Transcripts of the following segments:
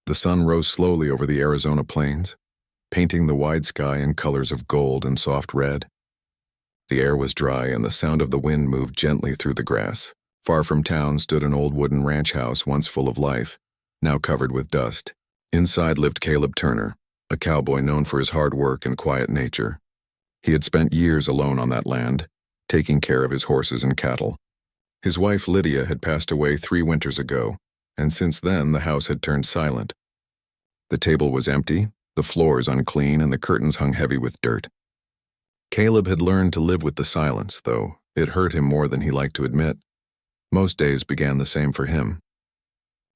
The sun rose slowly over the Arizona plains, painting the wide sky in colors of gold and soft red. The air was dry and the sound of the wind moved gently through the grass. Far from town stood an old wooden ranch house once full of life, now covered with dust. Inside lived Caleb Turner, a cowboy known for his hard work and quiet nature. He had spent years alone on that land, taking care of his horses and cattle. His wife Lydia had passed away 3 winters ago, and since then the house had turned silent. The table was empty, the floors unclean, and the curtains hung heavy with dirt. Caleb had learned to live with the silence, though it hurt him more than he liked to admit. Most days began the same for him.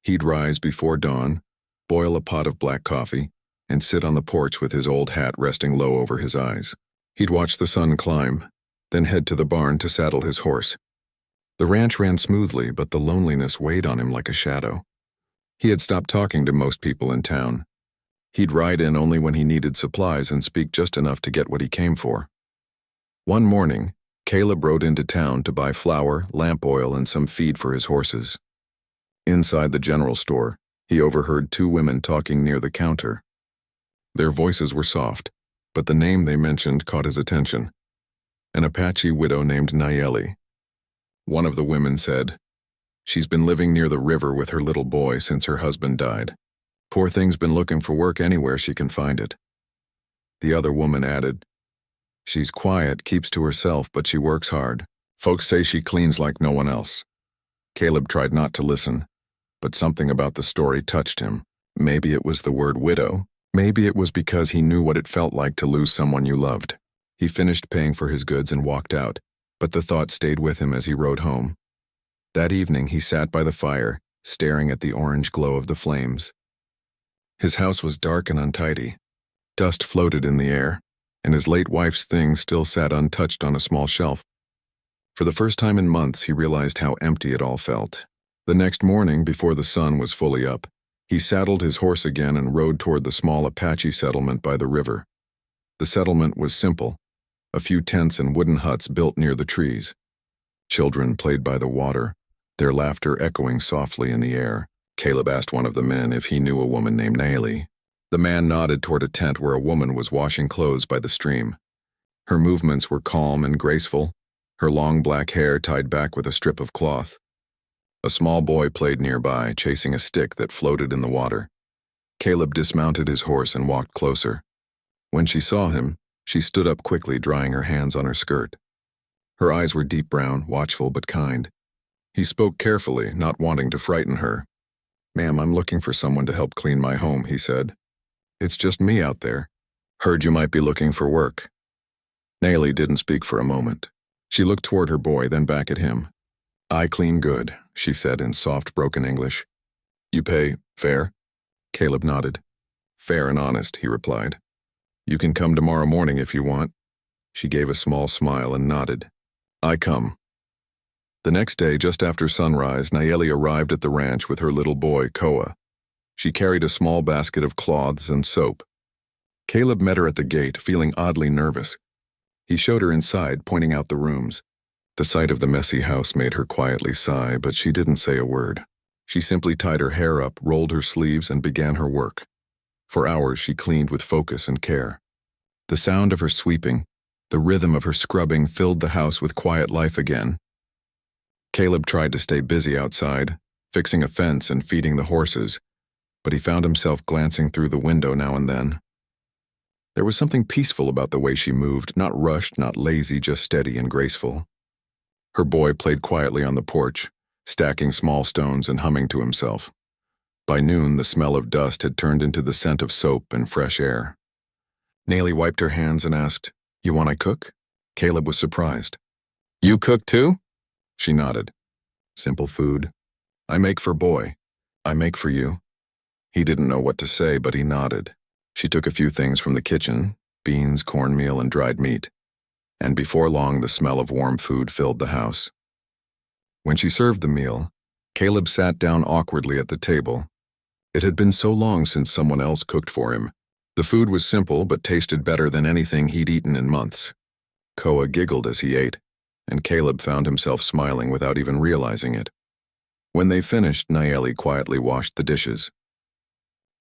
He'd rise before dawn, boil a pot of black coffee, and sit on the porch with his old hat resting low over his eyes. He'd watch the sun climb, then head to the barn to saddle his horse. The ranch ran smoothly, but the loneliness weighed on him like a shadow. He had stopped talking to most people in town. He'd ride in only when he needed supplies and speak just enough to get what he came for. One morning, Caleb rode into town to buy flour, lamp oil, and some feed for his horses. Inside the general store, he overheard 2 women talking near the counter. Their voices were soft, but the name they mentioned caught his attention. An Apache widow named Nayeli. One of the women said, "She's been living near the river with her little boy since her husband died. Poor thing's been looking for work anywhere she can find it." The other woman added, "She's quiet, keeps to herself, but she works hard. Folks say she cleans like no one else." Caleb tried not to listen, but something about the story touched him. Maybe it was the word widow. Maybe it was because he knew what it felt like to lose someone you loved. He finished paying for his goods and walked out, but the thought stayed with him as he rode home. That evening he sat by the fire, staring at the orange glow of the flames. His house was dark and untidy. Dust floated in the air, and his late wife's things still sat untouched on a small shelf. For the first time in months, he realized how empty it all felt. The next morning, before the sun was fully up, he saddled his horse again and rode toward the small Apache settlement by the river. The settlement was simple, a few tents and wooden huts built near the trees. Children played by the water, their laughter echoing softly in the air. Caleb asked one of the men if he knew a woman named Nayeli. The man nodded toward a tent where a woman was washing clothes by the stream. Her movements were calm and graceful, her long black hair tied back with a strip of cloth. A small boy played nearby, chasing a stick that floated in the water. Caleb dismounted his horse and walked closer. When she saw him, she stood up quickly, drying her hands on her skirt. Her eyes were deep brown, watchful but kind. He spoke carefully, not wanting to frighten her. "Ma'am, I'm looking for someone to help clean my home," he said. "It's just me out there. Heard you might be looking for work." Nayeli didn't speak for a moment. She looked toward her boy, then back at him. "I clean good," she said in soft, broken English. "You pay fair?" Caleb nodded. "Fair and honest," he replied. "You can come tomorrow morning if you want." She gave a small smile and nodded. "I come." The next day, just after sunrise, Nayeli arrived at the ranch with her little boy, Koa. She carried a small basket of cloths and soap. Caleb met her at the gate, feeling oddly nervous. He showed her inside, pointing out the rooms. The sight of the messy house made her quietly sigh, but she didn't say a word. She simply tied her hair up, rolled her sleeves, and began her work. For hours she cleaned with focus and care. The sound of her sweeping, the rhythm of her scrubbing filled the house with quiet life again. Caleb tried to stay busy outside, fixing a fence and feeding the horses, but he found himself glancing through the window now and then. There was something peaceful about the way she moved, not rushed, not lazy, just steady and graceful. Her boy played quietly on the porch, stacking small stones and humming to himself. By noon, the smell of dust had turned into the scent of soap and fresh air. Nayeli wiped her hands and asked, "You want I cook?" Caleb was surprised. "You cook too?" She nodded. "Simple food. I make for boy. I make for you." He didn't know what to say, but he nodded. She took a few things from the kitchen, beans, cornmeal, and dried meat. And before long, the smell of warm food filled the house. When she served the meal, Caleb sat down awkwardly at the table. It had been so long since someone else cooked for him. The food was simple but tasted better than anything he'd eaten in months. Koa giggled as he ate, and Caleb found himself smiling without even realizing it. When they finished, Nayeli quietly washed the dishes.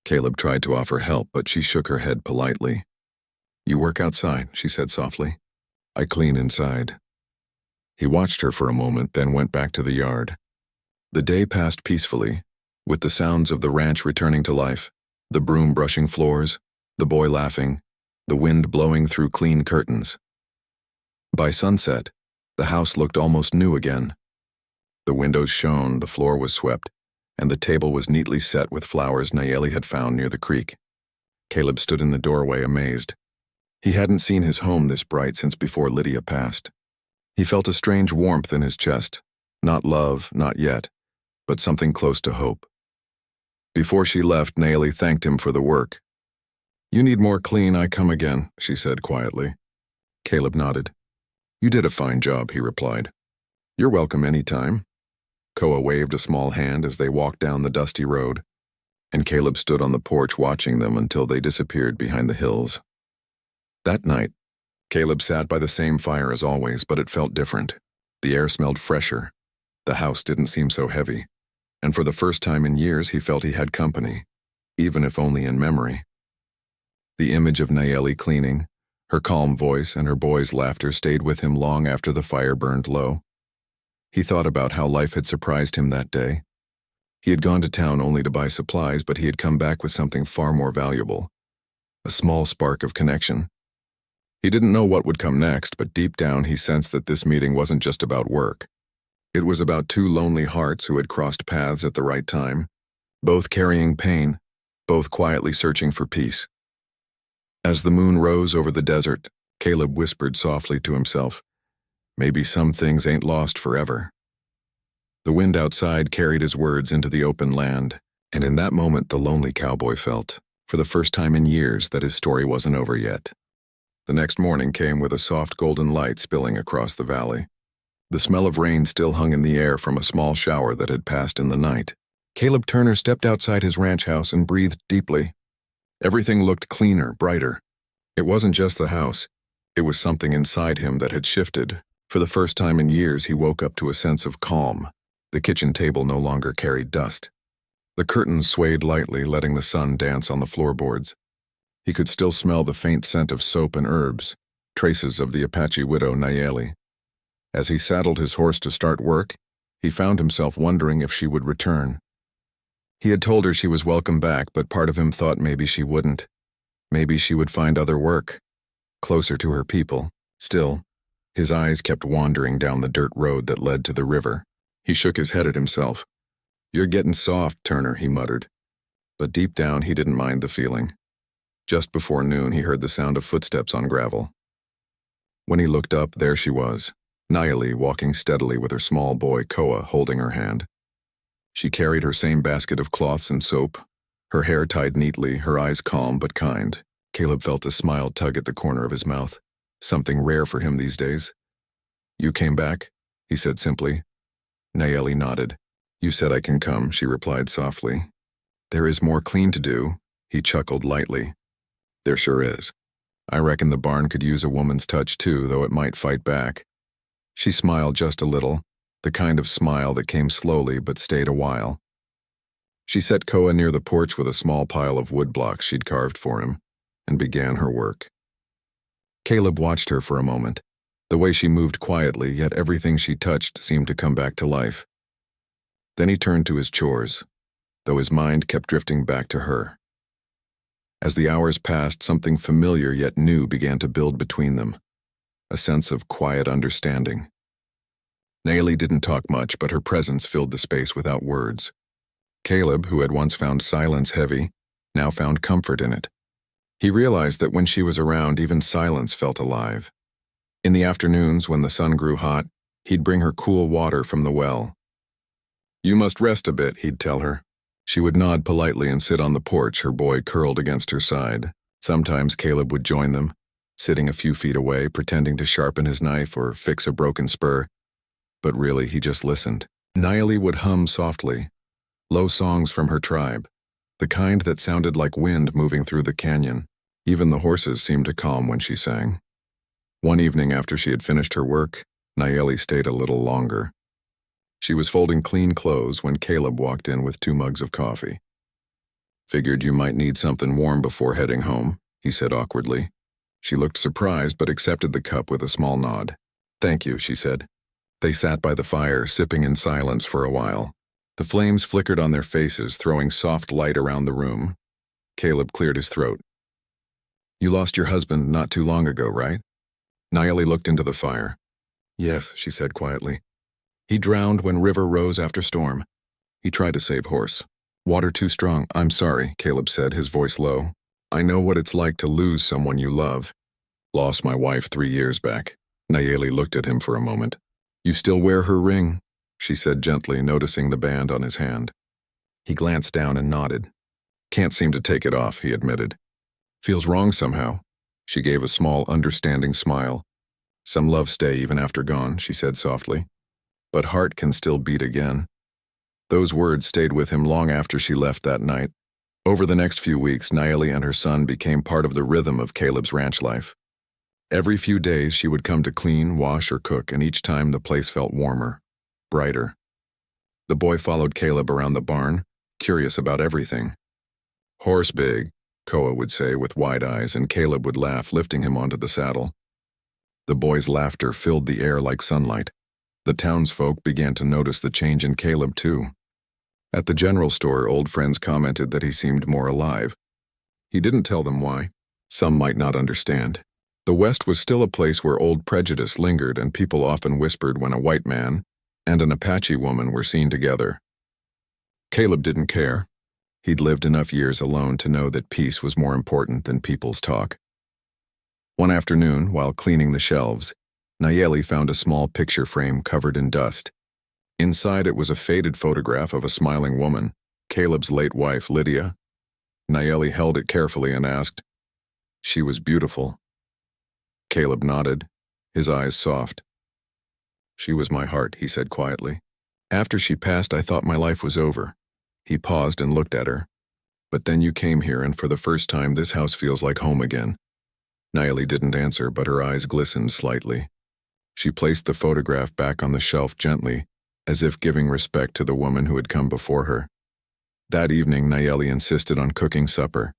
Caleb tried to offer help, but she shook her head politely. "You work outside," she said softly. "I clean inside." He watched her for a moment, then went back to the yard. The day passed peacefully, with the sounds of the ranch returning to life, the broom brushing floors, the boy laughing, the wind blowing through clean curtains. By sunset, the house looked almost new again. The windows shone, the floor was swept, and the table was neatly set with flowers Nayeli had found near the creek. Caleb stood in the doorway, amazed. He hadn't seen his home this bright since before Lydia passed. He felt a strange warmth in his chest, not love, not yet, but something close to hope. Before she left, Nayeli thanked him for the work. "You need more clean, I come again," she said quietly. Caleb nodded. "You did a fine job," he replied. "You're welcome any time." Koa waved a small hand as they walked down the dusty road, and Caleb stood on the porch watching them until they disappeared behind the hills. That night, Caleb sat by the same fire as always, but it felt different. The air smelled fresher. The house didn't seem so heavy, and for the first time in years he felt he had company, even if only in memory. The image of Nayeli cleaning, her calm voice and her boy's laughter stayed with him long after the fire burned low. He thought about how life had surprised him that day. He had gone to town only to buy supplies, but he had come back with something far more valuable, a small spark of connection. He didn't know what would come next, but deep down he sensed that this meeting wasn't just about work. It was about two lonely hearts who had crossed paths at the right time, both carrying pain, both quietly searching for peace. As the moon rose over the desert, Caleb whispered softly to himself, "Maybe some things ain't lost forever." The wind outside carried his words into the open land, and in that moment the lonely cowboy felt, for the first time in years, that his story wasn't over yet. The next morning came with a soft golden light spilling across the valley. The smell of rain still hung in the air from a small shower that had passed in the night. Caleb Turner stepped outside his ranch house and breathed deeply. Everything looked cleaner, brighter. It wasn't just the house. It was something inside him that had shifted. For the first time in years, he woke up to a sense of calm. The kitchen table no longer carried dust. The curtains swayed lightly, letting the sun dance on the floorboards. He could still smell the faint scent of soap and herbs, traces of the Apache widow Nayeli. As he saddled his horse to start work, he found himself wondering if she would return. He had told her she was welcome back, but part of him thought maybe she wouldn't. Maybe she would find other work, closer to her people. Still, his eyes kept wandering down the dirt road that led to the river. He shook his head at himself. "You're getting soft, Turner," he muttered. But deep down, he didn't mind the feeling. Just before noon, he heard the sound of footsteps on gravel. When he looked up, there she was, Nayeli, walking steadily with her small boy, Koa, holding her hand. She carried her same basket of cloths and soap, her hair tied neatly, her eyes calm but kind. Caleb felt a smile tug at the corner of his mouth, something rare for him these days. "You came back?" he said simply. Nayeli nodded. "You said I can come," she replied softly. "There is more clean to do," he chuckled lightly. "There sure is. I reckon the barn could use a woman's touch too, though it might fight back." She smiled just a little, the kind of smile that came slowly but stayed a while. She set Koa near the porch with a small pile of wood blocks she'd carved for him, and began her work. Caleb watched her for a moment, the way she moved quietly, yet everything she touched seemed to come back to life. Then he turned to his chores, though his mind kept drifting back to her. As the hours passed, something familiar yet new began to build between them, a sense of quiet understanding. Nayeli didn't talk much, but her presence filled the space without words. Caleb, who had once found silence heavy, now found comfort in it. He realized that when she was around, even silence felt alive. In the afternoons, when the sun grew hot, he'd bring her cool water from the well. "You must rest a bit," he'd tell her. She would nod politely and sit on the porch, her boy curled against her side. Sometimes Caleb would join them, sitting a few feet away, pretending to sharpen his knife or fix a broken spur. But really, he just listened. Nayeli would hum softly, low songs from her tribe, the kind that sounded like wind moving through the canyon. Even the horses seemed to calm when she sang. One evening after she had finished her work, Nayeli stayed a little longer. She was folding clean clothes when Caleb walked in with 2 mugs of coffee. Figured you might need something warm before heading home, he said awkwardly. She looked surprised but accepted the cup with a small nod. Thank you, she said. They sat by the fire, sipping in silence for a while. The flames flickered on their faces, throwing soft light around the room. Caleb cleared his throat. You lost your husband not too long ago, right? Nayeli looked into the fire. Yes, she said quietly. He drowned when river rose after storm. He tried to save horse. Water too strong. I'm sorry, Caleb said, his voice low. I know what it's like to lose someone you love. Lost my wife 3 years back. Nayeli looked at him for a moment. You still wear her ring, she said gently, noticing the band on his hand. He glanced down and nodded. Can't seem to take it off, he admitted. Feels wrong somehow. She gave a small, understanding smile. Some love stay even after gone, she said softly. But heart can still beat again. Those words stayed with him long after she left that night. Over the next few weeks, Nayeli and her son became part of the rhythm of Caleb's ranch life. Every few days, she would come to clean, wash, or cook, and each time the place felt warmer, brighter. The boy followed Caleb around the barn, curious about everything. Horse big, Koa would say with wide eyes, and Caleb would laugh, lifting him onto the saddle. The boy's laughter filled the air like sunlight. The townsfolk began to notice the change in Caleb, too. At the general store, old friends commented that he seemed more alive. He didn't tell them why. Some might not understand. The West was still a place where old prejudice lingered, and people often whispered when a white man and an Apache woman were seen together. Caleb didn't care. He'd lived enough years alone to know that peace was more important than people's talk. One afternoon, while cleaning the shelves, Nayeli found a small picture frame covered in dust. Inside it was a faded photograph of a smiling woman, Caleb's late wife, Lydia. Nayeli held it carefully and asked, She was beautiful. Caleb nodded, his eyes soft. She was my heart, he said quietly. After she passed, I thought my life was over. He paused and looked at her. But then you came here, and for the first time, this house feels like home again. Nayeli didn't answer, but her eyes glistened slightly. She placed the photograph back on the shelf gently, as if giving respect to the woman who had come before her. That evening, Nayeli insisted on cooking supper.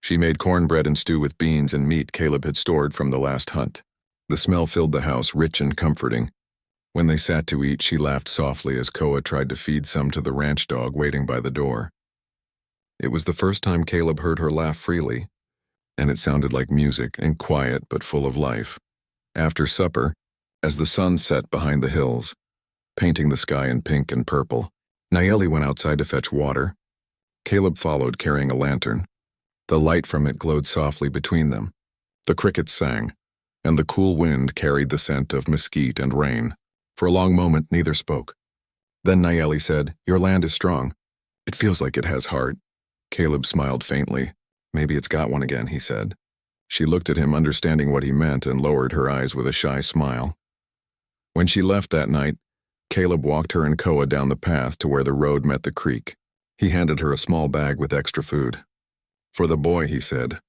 She made cornbread and stew with beans and meat Caleb had stored from the last hunt. The smell filled the house, rich and comforting. When they sat to eat, she laughed softly as Koa tried to feed some to the ranch dog waiting by the door. It was the first time Caleb heard her laugh freely, and it sounded like music, and quiet but full of life. After supper, as the sun set behind the hills, painting the sky in pink and purple, Nayeli went outside to fetch water. Caleb followed, carrying a lantern. The light from it glowed softly between them. The crickets sang, and the cool wind carried the scent of mesquite and rain. For a long moment, neither spoke. Then Nayeli said, Your land is strong. It feels like it has heart. Caleb smiled faintly. Maybe it's got one again, he said. She looked at him, understanding what he meant, and lowered her eyes with a shy smile. When she left that night, Caleb walked her and Koa down the path to where the road met the creek. He handed her a small bag with extra food. For the boy, he said.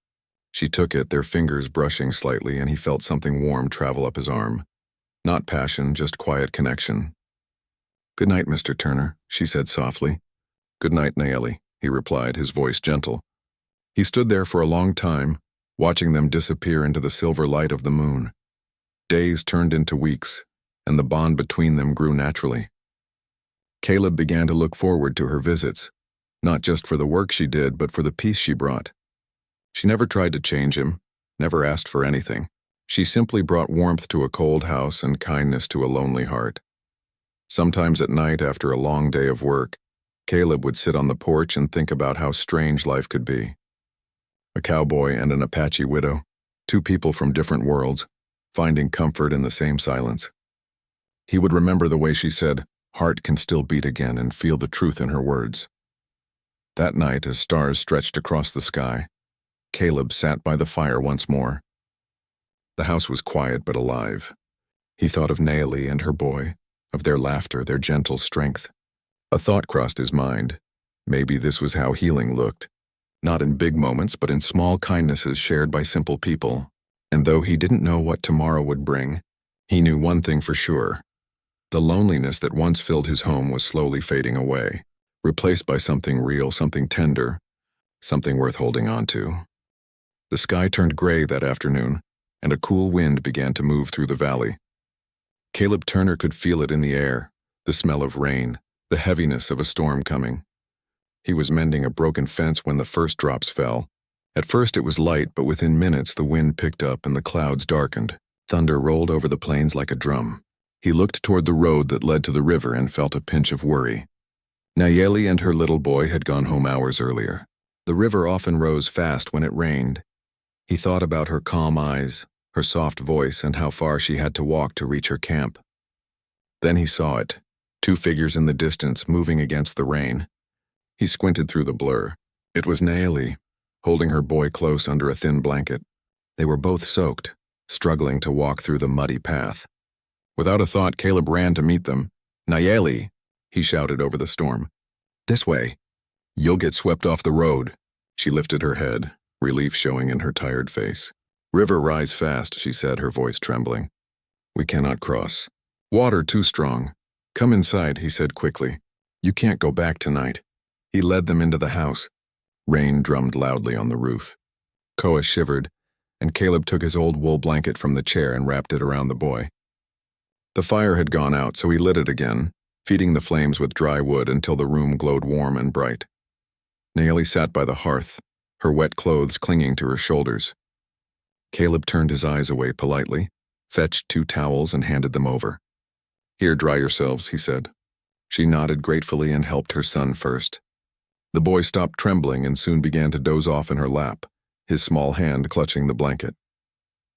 She took it, their fingers brushing slightly, and he felt something warm travel up his arm. Not passion, just quiet connection. Good night, Mr. Turner, she said softly. Good night, Nayeli, he replied, his voice gentle. He stood there for a long time, watching them disappear into the silver light of the moon. Days turned into weeks, and the bond between them grew naturally. Caleb began to look forward to her visits, not just for the work she did, but for the peace she brought. She never tried to change him, never asked for anything. She simply brought warmth to a cold house and kindness to a lonely heart. Sometimes at night, after a long day of work, Caleb would sit on the porch and think about how strange life could be. A cowboy and an Apache widow, two people from different worlds, finding comfort in the same silence. He would remember the way she said, heart can still beat again, and feel the truth in her words. That night, as stars stretched across the sky, Caleb sat by the fire once more. The house was quiet but alive. He thought of Nayeli and her boy, of their laughter, their gentle strength. A thought crossed his mind. Maybe this was how healing looked. Not in big moments, but in small kindnesses shared by simple people. And though he didn't know what tomorrow would bring, he knew one thing for sure. The loneliness that once filled his home was slowly fading away, replaced by something real, something tender, something worth holding on to. The sky turned gray that afternoon, and a cool wind began to move through the valley. Caleb Turner could feel it in the air, the smell of rain, the heaviness of a storm coming. He was mending a broken fence when the first drops fell. At first it was light, but within minutes the wind picked up and the clouds darkened. Thunder rolled over the plains like a drum. He looked toward the road that led to the river and felt a pinch of worry. Nayeli and her little boy had gone home hours earlier. The river often rose fast when it rained. He thought about her calm eyes, her soft voice, and how far she had to walk to reach her camp. Then he saw it, 2 figures in the distance moving against the rain. He squinted through the blur. It was Nayeli, holding her boy close under a thin blanket. They were both soaked, struggling to walk through the muddy path. Without a thought, Caleb ran to meet them. "Nayeli," he shouted over the storm. "This way. You'll get swept off the road." She lifted her head, relief showing in her tired face. "River rise fast," she said, her voice trembling. "We cannot cross. Water too strong. Come inside," he said quickly. "You can't go back tonight." He led them into the house. Rain drummed loudly on the roof. Koa shivered, and Caleb took his old wool blanket from the chair and wrapped it around the boy. The fire had gone out, so he lit it again, feeding the flames with dry wood until the room glowed warm and bright. Nayeli sat by the hearth, her wet clothes clinging to her shoulders. Caleb turned his eyes away politely, fetched 2 towels and handed them over. "Here, dry yourselves," he said. She nodded gratefully and helped her son first. The boy stopped trembling and soon began to doze off in her lap, his small hand clutching the blanket.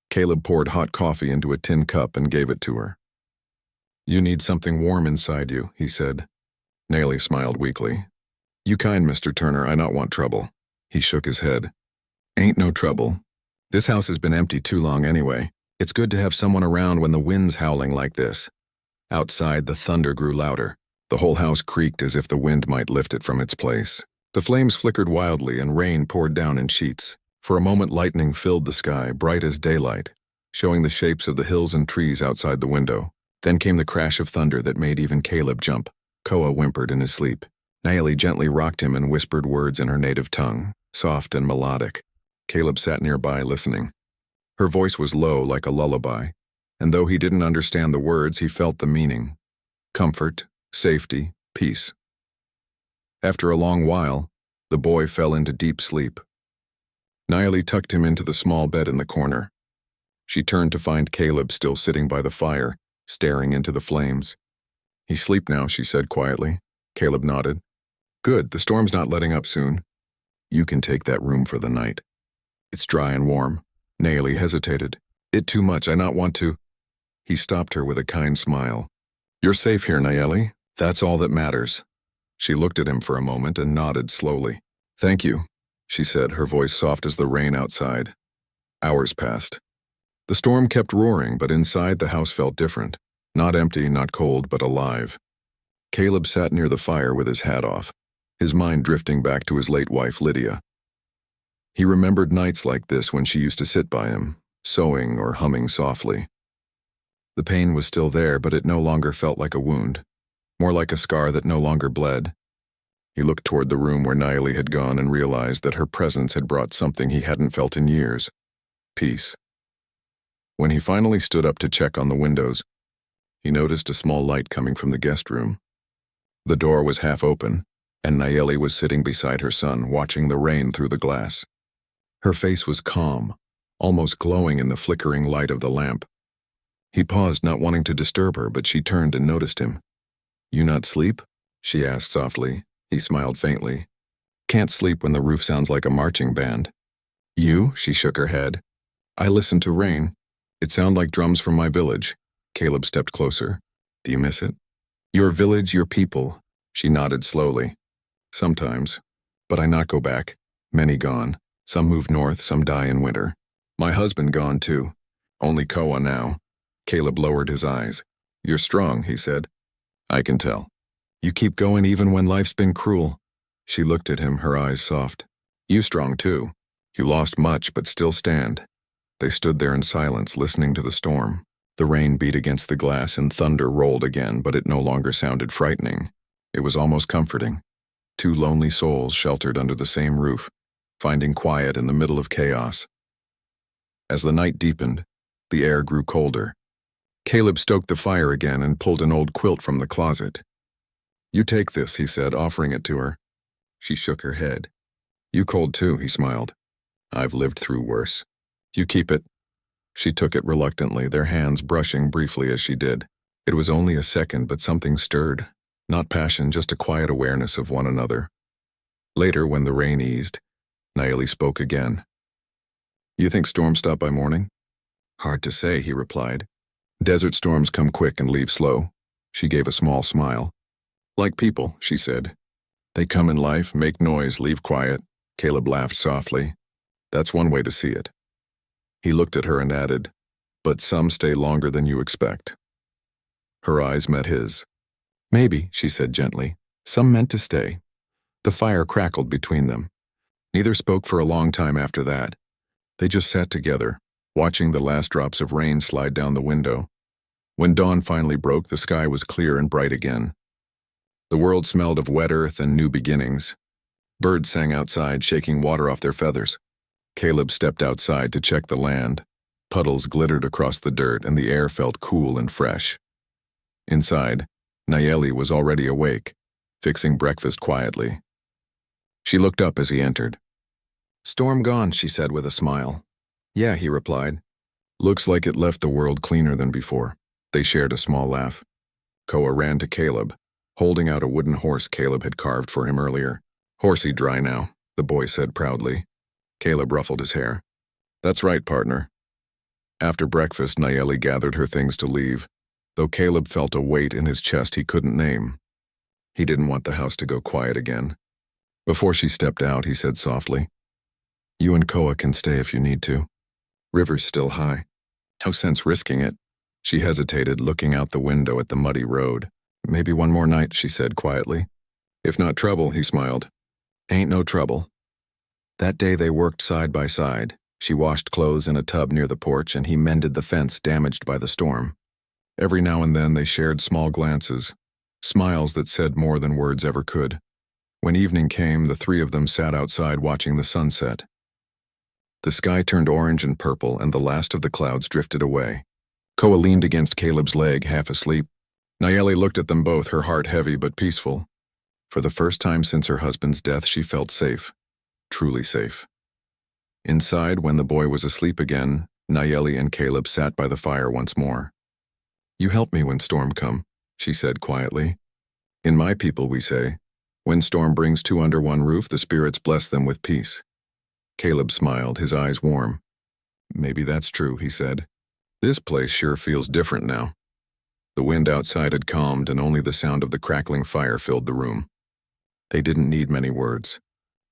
Caleb poured hot coffee into a tin cup and gave it to her. "You need something warm inside you," he said. Nayeli smiled weakly. "You kind, Mr. Turner, I not want trouble." He shook his head. "Ain't no trouble. This house has been empty too long anyway. It's good to have someone around when the wind's howling like this." Outside, the thunder grew louder. The whole house creaked as if the wind might lift it from its place. The flames flickered wildly and rain poured down in sheets. For a moment, lightning filled the sky, bright as daylight, showing the shapes of the hills and trees outside the window. Then came the crash of thunder that made even Caleb jump. Koa whimpered in his sleep. Nayeli gently rocked him and whispered words in her native tongue, soft and melodic. Caleb sat nearby listening. Her voice was low like a lullaby, and though he didn't understand the words, he felt the meaning. Comfort, safety, peace. After a long while, the boy fell into deep sleep. Nayeli tucked him into the small bed in the corner. She turned to find Caleb still sitting by the fire, staring into the flames. "He's asleep now," she said quietly. Caleb nodded. "Good, the storm's not letting up soon. You can take that room for the night. It's dry and warm." Nayeli hesitated. "It too much, I not want to." He stopped her with a kind smile. "You're safe here, Nayeli. That's all that matters." She looked at him for a moment and nodded slowly. "Thank you," she said, her voice soft as the rain outside. Hours passed. The storm kept roaring, but inside the house felt different. Not empty, not cold, but alive. Caleb sat near the fire with his hat off, his mind drifting back to his late wife, Lydia. He remembered nights like this when she used to sit by him, sewing or humming softly. The pain was still there, but it no longer felt like a wound, more like a scar that no longer bled. He looked toward the room where Nayeli had gone and realized that her presence had brought something he hadn't felt in years: peace. When he finally stood up to check on the windows, he noticed a small light coming from the guest room. The door was half open, and Nayeli was sitting beside her son, watching the rain through the glass. Her face was calm, almost glowing in the flickering light of the lamp. He paused, not wanting to disturb her, but she turned and noticed him. "You not sleep?" she asked softly. He smiled faintly. "Can't sleep when the roof sounds like a marching band." "You?" She shook her head. "I listen to rain. It sounded like drums from my village." Caleb stepped closer. "Do you miss it?" "Your village, your people." She nodded slowly. "Sometimes. But I not go back. Many gone. Some move north, some die in winter. My husband gone too. Only Koa now." Caleb lowered his eyes. "You're strong," he said. "I can tell. You keep going even when life's been cruel." She looked at him, her eyes soft. "You strong too. You lost much, but still stand." They stood there in silence, listening to the storm. The rain beat against the glass and thunder rolled again, but it no longer sounded frightening. It was almost comforting. Two lonely souls sheltered under the same roof, finding quiet in the middle of chaos. As the night deepened, the air grew colder. Caleb stoked the fire again and pulled an old quilt from the closet. "You take this," he said, offering it to her. She shook her head. "You cold too," he smiled. "I've lived through worse. You keep it." She took it reluctantly, their hands brushing briefly as she did. It was only a second, but something stirred. Not passion, just a quiet awareness of one another. Later, when the rain eased, Nayeli spoke again. "You think storms stop by morning?" "Hard to say," he replied. "Desert storms come quick and leave slow." She gave a small smile. "Like people," she said. "They come in life, make noise, leave quiet." Caleb laughed softly. "That's one way to see it." He looked at her and added, "But some stay longer than you expect." Her eyes met his. "Maybe," she said gently. "Some meant to stay." The fire crackled between them. Neither spoke for a long time after that. They just sat together, watching the last drops of rain slide down the window. When dawn finally broke, the sky was clear and bright again. The world smelled of wet earth and new beginnings. Birds sang outside, shaking water off their feathers. Caleb stepped outside to check the land. Puddles glittered across the dirt, and the air felt cool and fresh. Inside, Nayeli was already awake, fixing breakfast quietly. She looked up as he entered. "Storm gone," she said with a smile. "Yeah," he replied. "Looks like it left the world cleaner than before." They shared a small laugh. Koa ran to Caleb, holding out a wooden horse Caleb had carved for him earlier. "Horsey dry now," the boy said proudly. Caleb ruffled his hair. "That's right, partner." After breakfast, Nayeli gathered her things to leave, though Caleb felt a weight in his chest he couldn't name. He didn't want the house to go quiet again. Before she stepped out, he said softly, "You and Koa can stay if you need to. River's still high. No sense risking it." She hesitated, looking out the window at the muddy road. "Maybe one more night," she said quietly. "If not trouble," he smiled. "Ain't no trouble." That day they worked side by side. She washed clothes in a tub near the porch, and he mended the fence damaged by the storm. Every now and then they shared small glances, smiles that said more than words ever could. When evening came, the three of them sat outside watching the sunset. The sky turned orange and purple, and the last of the clouds drifted away. Koa leaned against Caleb's leg, half asleep. Nayeli looked at them both, her heart heavy but peaceful. For the first time since her husband's death, she felt safe, truly safe. Inside, when the boy was asleep again, Nayeli and Caleb sat by the fire once more. "You help me when storm come," she said quietly. "In my people, we say, when storm brings two under one roof, the spirits bless them with peace." Caleb smiled, his eyes warm. "Maybe that's true," he said. "This place sure feels different now." The wind outside had calmed, and only the sound of the crackling fire filled the room. They didn't need many words.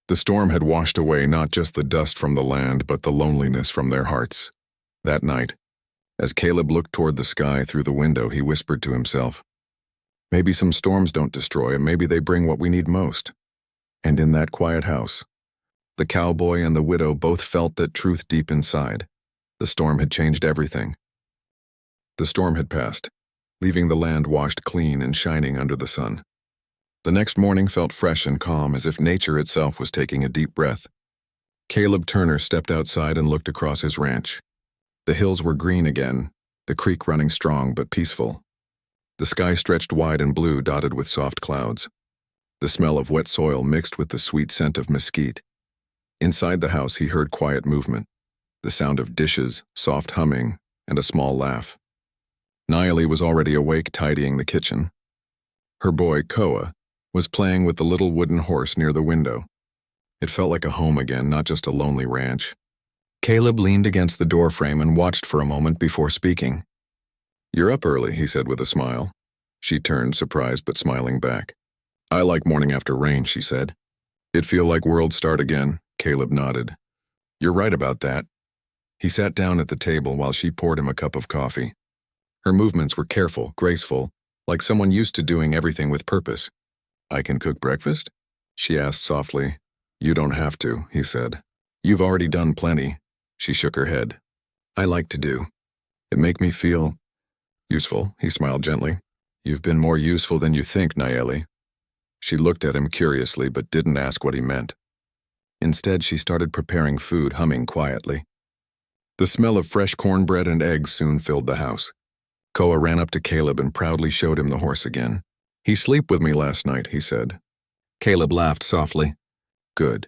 The storm had washed away not just the dust from the land, but the loneliness from their hearts. That night, as Caleb looked toward the sky through the window, he whispered to himself, "Maybe some storms don't destroy, and maybe they bring what we need most." And in that quiet house, the cowboy and the widow both felt that truth deep inside. The storm had changed everything. The storm had passed, leaving the land washed clean and shining under the sun. The next morning felt fresh and calm, as if nature itself was taking a deep breath. Caleb Turner stepped outside and looked across his ranch. The hills were green again, the creek running strong but peaceful. The sky stretched wide and blue, dotted with soft clouds. The smell of wet soil mixed with the sweet scent of mesquite. Inside the house, he heard quiet movement, the sound of dishes, soft humming, and a small laugh. Nayeli was already awake, tidying the kitchen. Her boy, Koa, was playing with the little wooden horse near the window. It felt like a home again, not just a lonely ranch. Caleb leaned against the doorframe and watched for a moment before speaking. "You're up early," he said with a smile. She turned, surprised but smiling back. "I like morning after rain," she said. "It feel like worlds start again," Caleb nodded. "You're right about that." He sat down at the table while she poured him a cup of coffee. Her movements were careful, graceful, like someone used to doing everything with purpose. "I can cook breakfast?" she asked softly. "You don't have to," he said. "You've already done plenty." She shook her head. "I like to do. It make me feel useful," he smiled gently. "You've been more useful than you think, Nayeli." She looked at him curiously but didn't ask what he meant. Instead, she started preparing food, humming quietly. The smell of fresh cornbread and eggs soon filled the house. Koa ran up to Caleb and proudly showed him the horse again. "He slept with me last night," he said. Caleb laughed softly. "Good.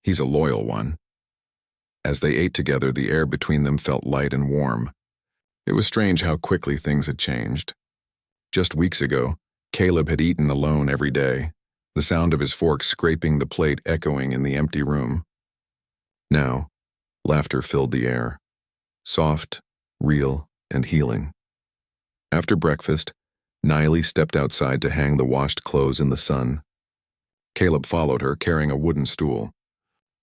He's a loyal one." As they ate together, the air between them felt light and warm. It was strange how quickly things had changed. Just weeks ago, Caleb had eaten alone every day, the sound of his fork scraping the plate echoing in the empty room. Now, laughter filled the air, soft, real, and healing. After breakfast, Niley stepped outside to hang the washed clothes in the sun. Caleb followed her, carrying a wooden stool.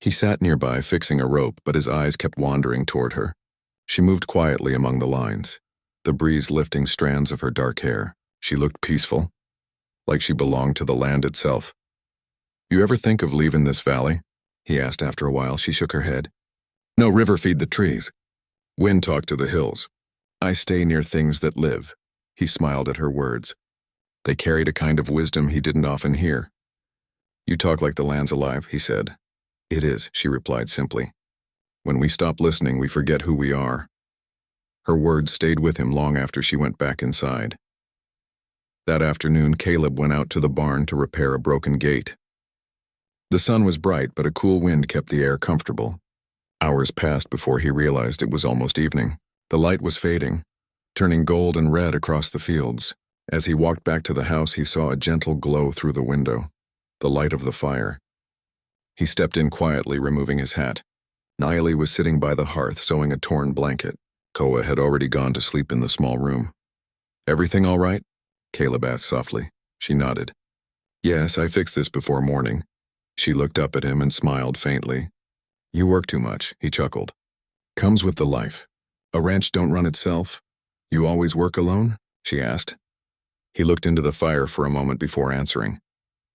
He sat nearby, fixing a rope, but his eyes kept wandering toward her. She moved quietly among the lines, the breeze lifting strands of her dark hair. She looked peaceful, like she belonged to the land itself. "You ever think of leaving this valley?" he asked after a while. She shook her head. "No, river feed the trees. Wind talk to the hills. I stay near things that live." He smiled at her words. They carried a kind of wisdom he didn't often hear. "You talk like the land's alive," he said. "It is," she replied simply. "When we stop listening, we forget who we are." Her words stayed with him long after she went back inside. That afternoon, Caleb went out to the barn to repair a broken gate. The sun was bright, but a cool wind kept the air comfortable. Hours passed before he realized it was almost evening. The light was fading, turning gold and red across the fields. As he walked back to the house, he saw a gentle glow through the window, the light of the fire. He stepped in quietly, removing his hat. Niley was sitting by the hearth, sewing a torn blanket. Koa had already gone to sleep in the small room. "Everything all right?" Caleb asked softly. She nodded. "Yes, I fixed this before morning." She looked up at him and smiled faintly. "You work too much," he chuckled. "Comes with the life. A ranch don't run itself. You always work alone?" she asked. He looked into the fire for a moment before answering.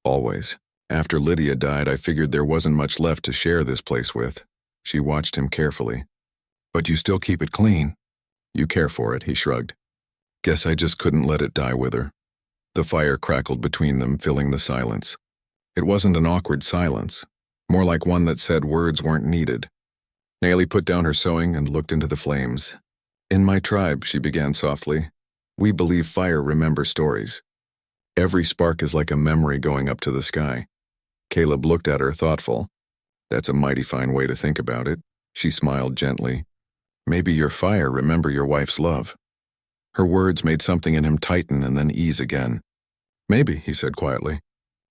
"Always. After Lydia died, I figured there wasn't much left to share this place with." She watched him carefully. "But you still keep it clean." "You care for it," he shrugged. "Guess I just couldn't let it die with her." The fire crackled between them, filling the silence. It wasn't an awkward silence, more like one that said words weren't needed. Niley put down her sewing and looked into the flames. "In my tribe," she began softly, "we believe fire remembers stories. Every spark is like a memory going up to the sky." Caleb looked at her, thoughtful. "That's a mighty fine way to think about it." She smiled gently. "Maybe your fire remember your wife's love." Her words made something in him tighten and then ease again. "Maybe," he said quietly.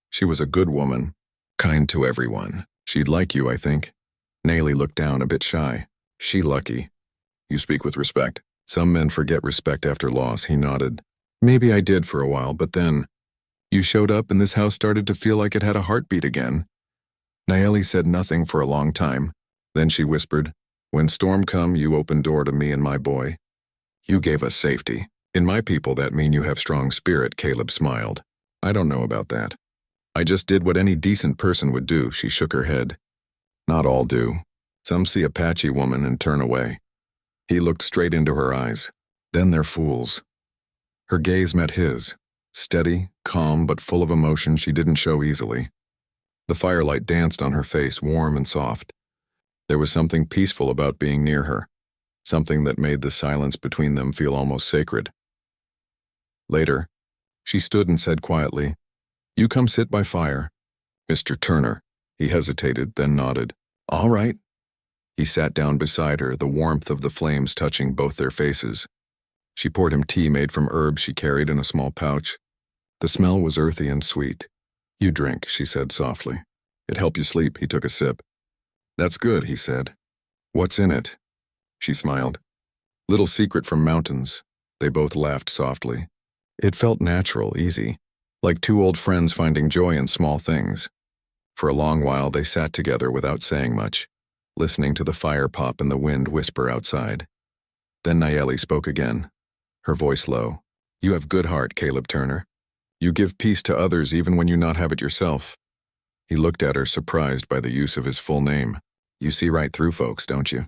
"She was a good woman, kind to everyone. She'd like you, I think." Niley looked down, a bit shy. "She lucky. You speak with respect." "Some men forget respect after loss," he nodded. "Maybe I did for a while, but then you showed up and this house started to feel like it had a heartbeat again." Niley said nothing for a long time. Then she whispered, "When storm come, you open door to me and my boy. You gave us safety. In my people, that mean you have strong spirit," Caleb smiled. "I don't know about that. I just did what any decent person would do." She shook her head. "Not all do. Some see Apache woman and turn away." He looked straight into her eyes. "Then they're fools." Her gaze met his, steady, calm, but full of emotion she didn't show easily. The firelight danced on her face, warm and soft. There was something peaceful about being near her, something that made the silence between them feel almost sacred. Later, she stood and said quietly, "You come sit by fire." "Mr. Turner." He hesitated, then nodded. "All right." He sat down beside her, the warmth of the flames touching both their faces. She poured him tea made from herbs she carried in a small pouch. The smell was earthy and sweet. "You drink," she said softly. "It helped you sleep." He took a sip. "That's good," he said. "What's in it?" She smiled. "Little secret from mountains." They both laughed softly. It felt natural, easy, like two old friends finding joy in small things. For a long while they sat together without saying much, listening to the fire pop and the wind whisper outside. Then Nayeli spoke again, her voice low. "You have good heart, Caleb Turner. You give peace to others even when you not have it yourself." He looked at her, surprised by the use of his full name. "You see right through folks, don't you?"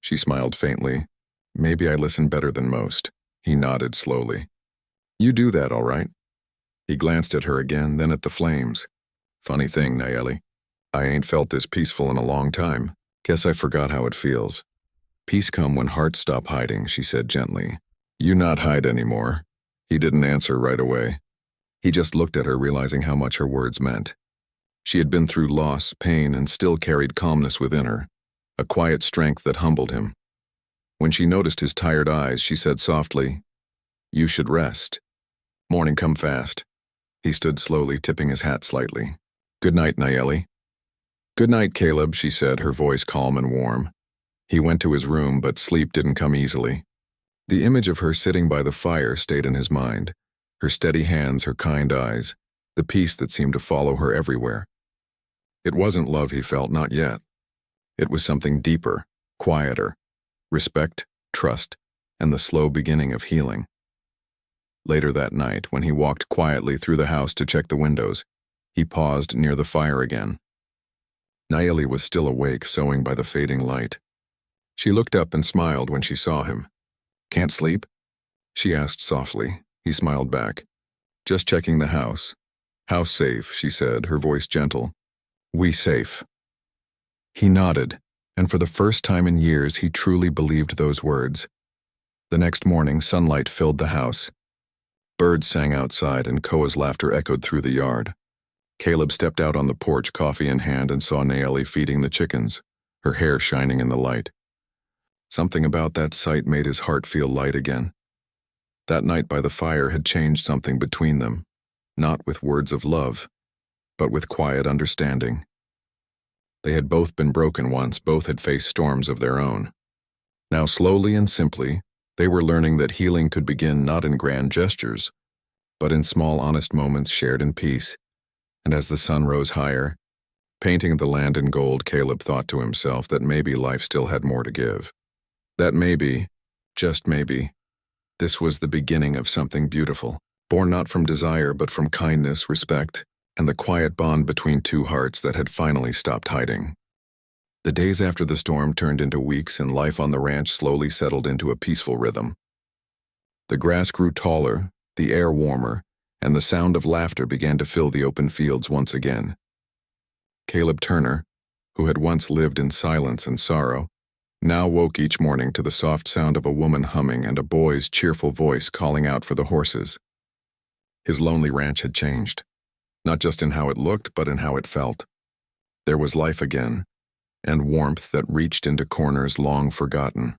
She smiled faintly. "Maybe I listen better than most." He nodded slowly. "You do that, all right." He glanced at her again, then at the flames. "Funny thing, Nayeli. I ain't felt this peaceful in a long time. Guess I forgot how it feels. Peace come when hearts stop hiding, she said gently. You not hide anymore. He didn't answer right away. He just looked at her, realizing how much her words meant. She had been through loss, pain, and still carried calmness within her, a quiet strength that humbled him. When she noticed his tired eyes, she said softly, You should rest. Morning come fast. He stood slowly, tipping his hat slightly. Good night, Nayeli. Good night, Caleb, she said, her voice calm and warm. He went to his room, but sleep didn't come easily. The image of her sitting by the fire stayed in his mind, her steady hands, her kind eyes, the peace that seemed to follow her everywhere. It wasn't love he felt, not yet. It was something deeper, quieter, respect, trust, and the slow beginning of healing. Later that night, when he walked quietly through the house to check the windows, he paused near the fire again. Nayeli was still awake, sewing by the fading light. She looked up and smiled when she saw him. Can't sleep? She asked softly. He smiled back. Just checking the house. House safe, she said, her voice gentle. We safe. He nodded, and for the first time in years he truly believed those words. The next morning, sunlight filled the house. Birds sang outside and Koa's laughter echoed through the yard. Caleb stepped out on the porch, coffee in hand, and saw Nayeli feeding the chickens, her hair shining in the light. Something about that sight made his heart feel light again. That night by the fire had changed something between them, not with words of love, but with quiet understanding. They had both been broken once, both had faced storms of their own. Now slowly and simply, they were learning that healing could begin not in grand gestures, but in small honest moments shared in peace. And as the sun rose higher, painting the land in gold, Caleb thought to himself that maybe life still had more to give. That maybe, just maybe, this was the beginning of something beautiful, born not from desire but from kindness, respect, and the quiet bond between two hearts that had finally stopped hiding. The days after the storm turned into weeks, and life on the ranch slowly settled into a peaceful rhythm. The grass grew taller, the air warmer, and the sound of laughter began to fill the open fields once again. Caleb Turner, who had once lived in silence and sorrow, now woke each morning to the soft sound of a woman humming and a boy's cheerful voice calling out for the horses. His lonely ranch had changed, not just in how it looked, but in how it felt. There was life again, and warmth that reached into corners long forgotten.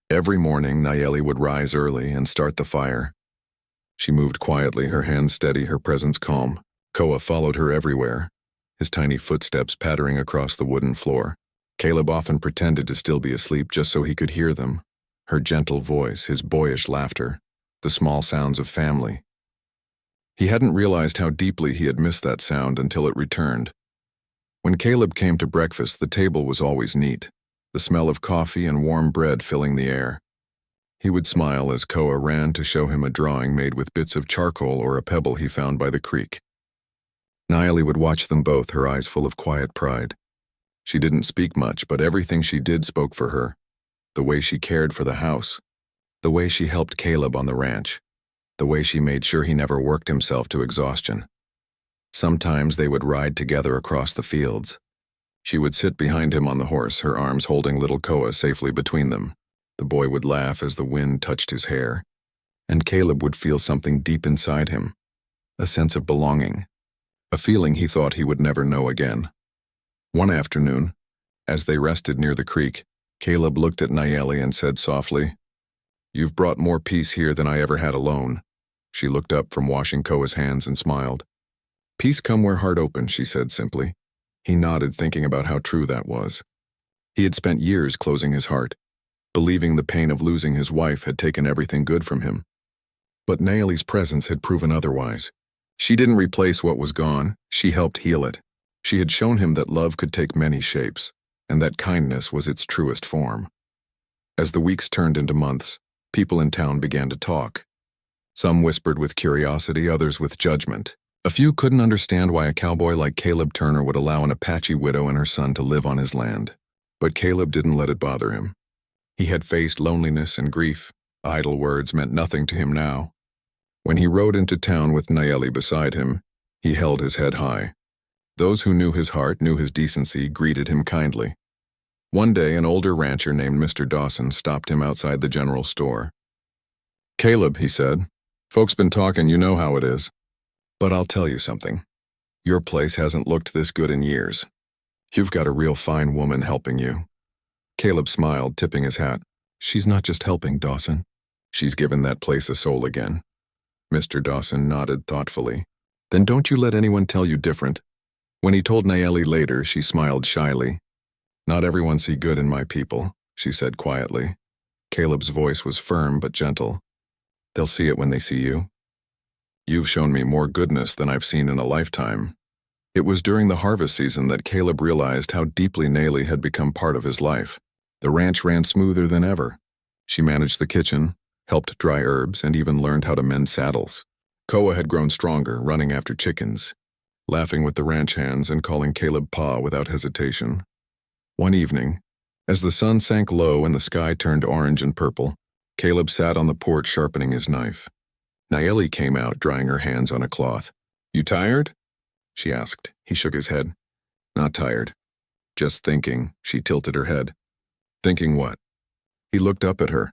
Every morning, Nayeli would rise early and start the fire. She moved quietly, her hands steady, her presence calm. Koa followed her everywhere, his tiny footsteps pattering across the wooden floor. Caleb often pretended to still be asleep just so he could hear them, her gentle voice, his boyish laughter, the small sounds of family. He hadn't realized how deeply he had missed that sound until it returned. When Caleb came to breakfast, the table was always neat, the smell of coffee and warm bread filling the air. He would smile as Koa ran to show him a drawing made with bits of charcoal or a pebble he found by the creek. Nayeli would watch them both, her eyes full of quiet pride. She didn't speak much, but everything she did spoke for her. The way she cared for the house, the way she helped Caleb on the ranch, the way she made sure he never worked himself to exhaustion. Sometimes they would ride together across the fields. She would sit behind him on the horse, her arms holding little Koa safely between them. The boy would laugh as the wind touched his hair, and Caleb would feel something deep inside him, a sense of belonging, a feeling he thought he would never know again. One afternoon, as they rested near the creek, Caleb looked at Nayeli and said softly, "You've brought more peace here than I ever had alone." She looked up from washing Koa's hands and smiled. "Peace come where heart open," she said simply. He nodded, thinking about how true that was. He had spent years closing his heart, believing the pain of losing his wife had taken everything good from him. But Nayeli's presence had proven otherwise. She didn't replace what was gone, she helped heal it. She had shown him that love could take many shapes, and that kindness was its truest form. As the weeks turned into months, people in town began to talk. Some whispered with curiosity, others with judgment. A few couldn't understand why a cowboy like Caleb Turner would allow an Apache widow and her son to live on his land. But Caleb didn't let it bother him. He had faced loneliness and grief. Idle words meant nothing to him now. When he rode into town with Nayeli beside him, he held his head high. Those who knew his heart, knew his decency, greeted him kindly. One day, an older rancher named Mr. Dawson stopped him outside the general store. "Caleb," he said, "folks been talking, you know how it is. But I'll tell you something. Your place hasn't looked this good in years. You've got a real fine woman helping you." Caleb smiled, tipping his hat. "She's not just helping, Dawson. She's given that place a soul again." Mr. Dawson nodded thoughtfully. "Then don't you let anyone tell you different." When he told Nayeli later, she smiled shyly. "Not everyone see good in my people," she said quietly. Caleb's voice was firm but gentle. "They'll see it when they see you. You've shown me more goodness than I've seen in a lifetime." It was during the harvest season that Caleb realized how deeply Nayeli had become part of his life. The ranch ran smoother than ever. She managed the kitchen, helped dry herbs, and even learned how to mend saddles. Koa had grown stronger, running after chickens, laughing with the ranch hands and calling Caleb Pa without hesitation. One evening, as the sun sank low and the sky turned orange and purple, Caleb sat on the porch sharpening his knife. Nayeli came out, drying her hands on a cloth. "You tired?" she asked. He shook his head. "Not tired. Just thinking." She tilted her head. "Thinking what?" He looked up at her,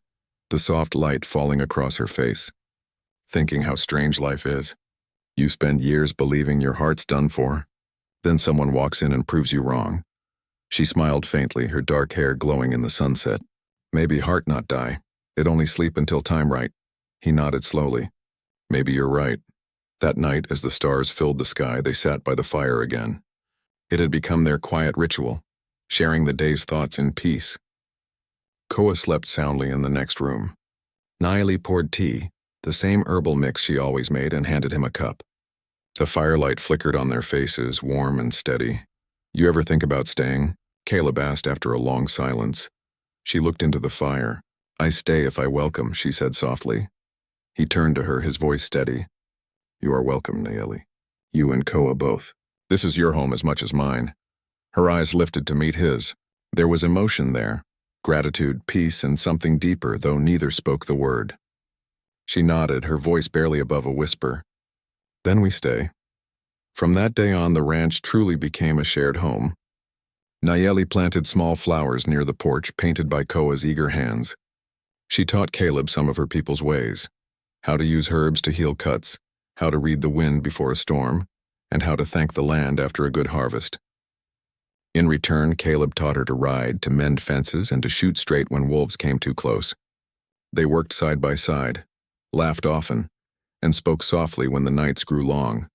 the soft light falling across her face. "Thinking how strange life is. You spend years believing your heart's done for. Then someone walks in and proves you wrong." She smiled faintly, her dark hair glowing in the sunset. "Maybe heart not die. It only sleep until time right." He nodded slowly. "Maybe you're right." That night, as the stars filled the sky, they sat by the fire again. It had become their quiet ritual, sharing the day's thoughts in peace. Koa slept soundly in the next room. Nayeli poured tea, the same herbal mix she always made, and handed him a cup. The firelight flickered on their faces, warm and steady. "You ever think about staying?" Caleb asked after a long silence. She looked into the fire. "I stay if I welcome," she said softly. He turned to her, his voice steady. "You are welcome, Nayeli. You and Koa both. This is your home as much as mine." Her eyes lifted to meet his. There was emotion there, gratitude, peace, and something deeper, though neither spoke the word. She nodded, her voice barely above a whisper. "Then we stay." From that day on, the ranch truly became a shared home. Nayeli planted small flowers near the porch, painted by Koa's eager hands. She taught Caleb some of her people's ways, how to use herbs to heal cuts, how to read the wind before a storm, and how to thank the land after a good harvest. In return, Caleb taught her to ride, to mend fences, and to shoot straight when wolves came too close. They worked side by side, laughed often, and spoke softly when the nights grew long.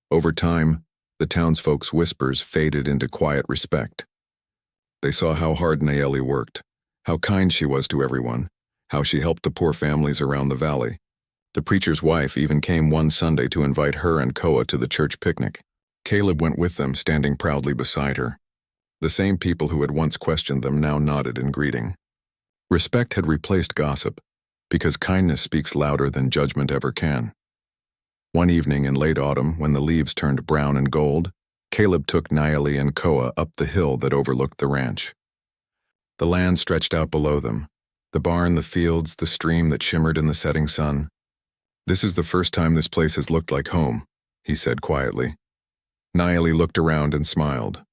Over time, the townsfolk's whispers faded into quiet respect. They saw how hard Nayeli worked, how kind she was to everyone, how she helped the poor families around the valley. The preacher's wife even came one Sunday to invite her and Koa to the church picnic. Caleb went with them, standing proudly beside her. The same people who had once questioned them now nodded in greeting. Respect had replaced gossip, because kindness speaks louder than judgment ever can. One evening in late autumn, when the leaves turned brown and gold, Caleb took Nayeli and Koa up the hill that overlooked the ranch. The land stretched out below them, the barn, the fields, the stream that shimmered in the setting sun. "This is the first time this place has looked like home," he said quietly. Nayeli looked around and smiled.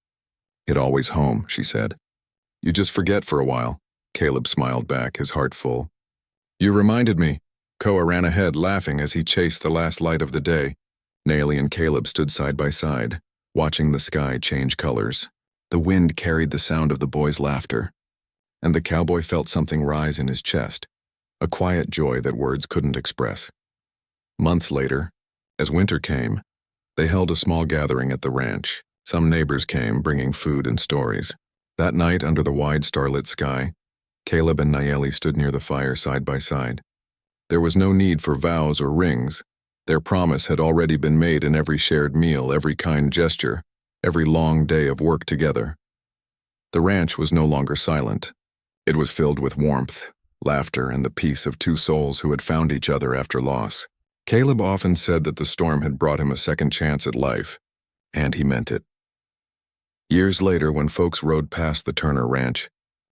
"It always home," she said. "You just forget for a while." Caleb smiled back, his heart full. "You reminded me." Koa ran ahead, laughing as he chased the last light of the day. Nayeli and Caleb stood side by side, watching the sky change colors. The wind carried the sound of the boys' laughter, and the cowboy felt something rise in his chest, a quiet joy that words couldn't express. Months later, as winter came, they held a small gathering at the ranch. Some neighbors came, bringing food and stories. That night, under the wide starlit sky, Caleb and Nayeli stood near the fire side by side. There was no need for vows or rings. Their promise had already been made in every shared meal, every kind gesture, every long day of work together. The ranch was no longer silent. It was filled with warmth, laughter, and the peace of two souls who had found each other after loss. Caleb often said that the storm had brought him a second chance at life, and he meant it. Years later, when folks rode past the Turner Ranch,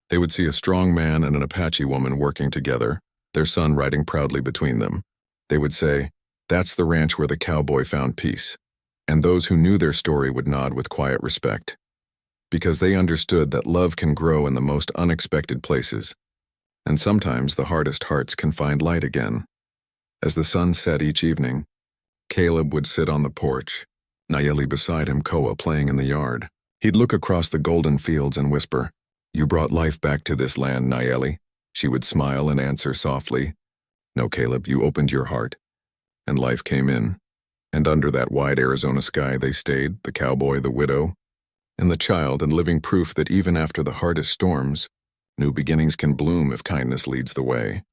they would see a strong man and an Apache woman working together, their son riding proudly between them. They would say, "That's the ranch where the cowboy found peace." and those who knew their story would nod with quiet respect, because they understood that love can grow in the most unexpected places, and sometimes the hardest hearts can find light again. As the sun set each evening, Caleb would sit on the porch, Nayeli beside him, Koa playing in the yard. He'd look across the golden fields and whisper, "You brought life back to this land, Nayeli." She would smile and answer softly, "No, Caleb, you opened your heart." And life came in. And under that wide Arizona sky they stayed, the cowboy, the widow, and the child, and living proof that even after the hardest storms, new beginnings can bloom if kindness leads the way.